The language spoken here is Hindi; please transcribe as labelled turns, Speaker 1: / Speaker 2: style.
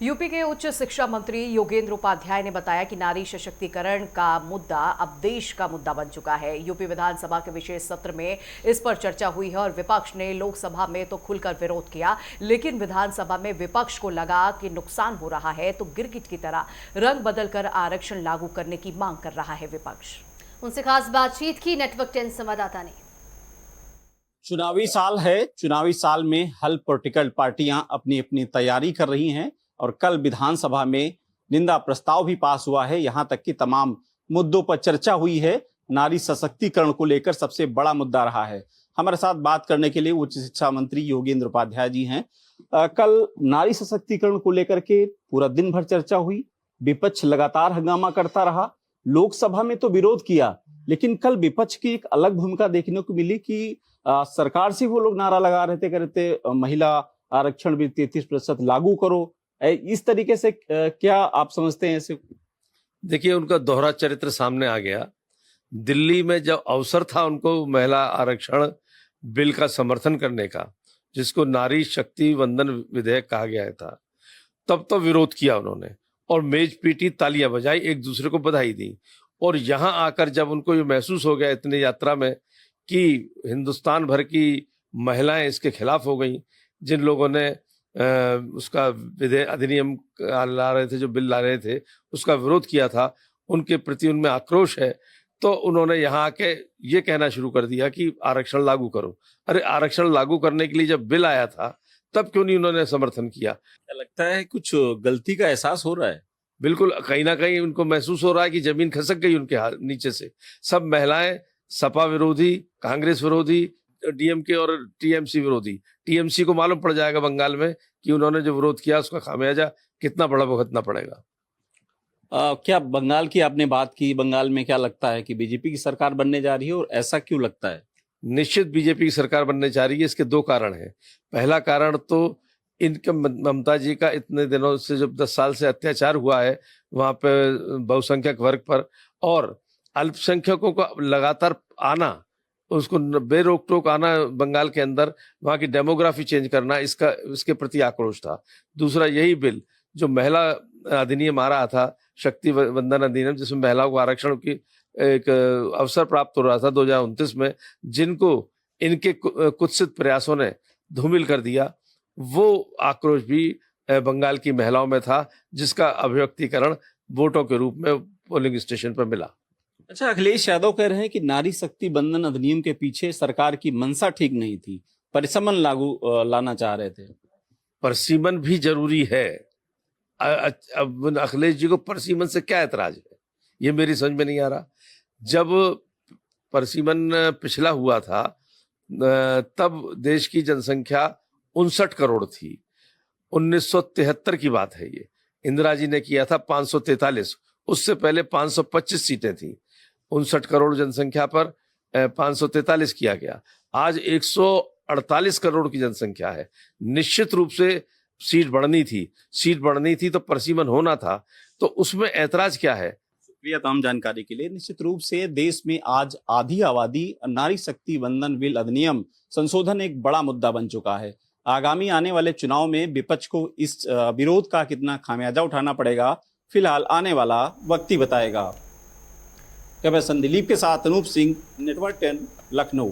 Speaker 1: यूपी के उच्च शिक्षा मंत्री योगेंद्र उपाध्याय ने बताया कि नारी सशक्तिकरण का मुद्दा अब देश का मुद्दा बन चुका है। यूपी विधानसभा के विशेष सत्र में इस पर चर्चा हुई है और विपक्ष ने लोकसभा में तो खुलकर विरोध किया, लेकिन विधानसभा में विपक्ष को लगा कि नुकसान हो रहा है तो गिरगिट की तरह रंग बदलकर आरक्षण लागू करने की मांग कर रहा है विपक्ष।
Speaker 2: उनसे खास बातचीत की नेटवर्क 10 संवाददाता ने।
Speaker 3: चुनावी साल है। चुनावी साल में हल पॉलिटिकल पार्टियां अपनी अपनी तैयारी कर रही हैं और कल विधानसभा में निंदा प्रस्ताव भी पास हुआ है। यहां तक कि तमाम मुद्दों पर चर्चा हुई है। नारी सशक्तिकरण को लेकर सबसे बड़ा मुद्दा रहा है। हमारे साथ बात करने के लिए उच्च शिक्षा मंत्री योगेंद्र उपाध्याय जी हैं। कल नारी सशक्तिकरण को लेकर के पूरा दिन भर चर्चा हुई। विपक्ष लगातार हंगामा करता रहा। लोकसभा में तो विरोध किया, लेकिन कल विपक्ष की एक अलग भूमिका देखने को मिली कि सरकार से वो लोग नारा लगा रहे थे, महिला आरक्षण भी 33% लागू करो। इस तरीके से क्या आप समझते हैं इसे?
Speaker 4: देखिए, उनका दोहरा चरित्र सामने आ गया। दिल्ली में जब अवसर था उनको महिला आरक्षण बिल का समर्थन करने का, जिसको नारी शक्ति वंदन विधेयक कहा गया था, तब तो विरोध किया उन्होंने और मेज पीटी, तालियां बजाई, एक दूसरे को बधाई दी। और यहाँ आकर जब उनको ये महसूस हो गया इतनी यात्रा में कि हिंदुस्तान भर की महिलाएं इसके खिलाफ हो गई, जिन लोगों ने उसका विधेयक अधिनियम ला रहे थे, जो बिल ला रहे थे, उसका विरोध किया था, उनके प्रति उनमें आक्रोश है, तो उन्होंने यहाँ आके ये कहना शुरू कर दिया कि आरक्षण लागू करो। अरे, आरक्षण लागू करने के लिए जब बिल आया था तब क्यों नहीं उन्होंने समर्थन किया?
Speaker 3: क्या लगता है कुछ गलती का एहसास हो रहा है?
Speaker 4: बिल्कुल, कहीं ना कहीं उनको महसूस हो रहा है कि जमीन खसक गई उनके हाथ नीचे से। सब महिलाएं सपा विरोधी, कांग्रेस विरोधी, डीएमके और टीएमसी विरोधी। टीएमसी को मालूम पड़ जाएगा बंगाल में कि उन्होंने जो विरोध किया उसका खामियाजा कितना बड़ा भुगतना पड़ेगा।
Speaker 3: क्या बंगाल की आपने बात की, बंगाल में क्या लगता है कि बीजेपी की सरकार बनने जा रही है और ऐसा क्यों लगता है?
Speaker 4: निश्चित बीजेपी की सरकार बनने जा रही है। इसके दो कारण हैं। पहला कारण तो इनके ममता जी का इतने दिनों से, जब 10 साल से अत्याचार हुआ है वहां पे बहुसंख्यक वर्ग पर, और अल्पसंख्यकों का लगातार आना, उसको बेरोक टोक आना बंगाल के अंदर, वहां की डेमोग्राफी चेंज करना, इसके प्रति आक्रोश था। दूसरा, यही बिल जो महिला अधिनियम आ रहा था, शक्ति वंदन अधिनियम, जिसमें महिलाओं को आरक्षण की एक अवसर प्राप्त हो रहा था 2029 में, जिनको इनके कुत्सित प्रयासों ने धूमिल कर दिया, वो आक्रोश भी बंगाल की महिलाओं में था, जिसका अभिव्यक्तिकरण वोटों के रूप में पोलिंग स्टेशन पर मिला।
Speaker 3: अच्छा, अखिलेश यादव कह रहे हैं कि नारी शक्ति बंधन अधिनियम के पीछे सरकार की मंशा ठीक नहीं थी, परिसीमन लागू लाना चाह रहे थे।
Speaker 4: परिसीमन भी जरूरी है। अब अखिलेश जी को परिसीमन से क्या ऐतराज है, ये मेरी समझ में नहीं आ रहा। जब परिसीमन पिछला हुआ था तब देश की जनसंख्या 59 करोड़ थी। 1973 की बात है ये। इंदिरा जी ने किया था 543, उससे पहले 525 सीटें थी। 59 करोड़ जनसंख्या पर 543 किया गया। आज 148 करोड़ की जनसंख्या है। निश्चित रूप से सीट बढ़नी थी तो परिसीमन होना था, तो उसमें ऐतराज क्या है?
Speaker 3: शुक्रिया तमाम जानकारी के लिए। निश्चित रूप से देश में आज आधी आबादी नारी शक्ति वंदन बिल अधिनियम संशोधन एक बड़ा मुद्दा बन चुका है। आगामी आने वाले चुनाव में विपक्ष को इस विरोध का कितना खामियाजा उठाना पड़ेगा, फिलहाल आने वाला वक्त ही बताएगा। कैमरा पर्सन दिलीप के साथ अनूप सिंह, नेटवर्क 10, लखनऊ।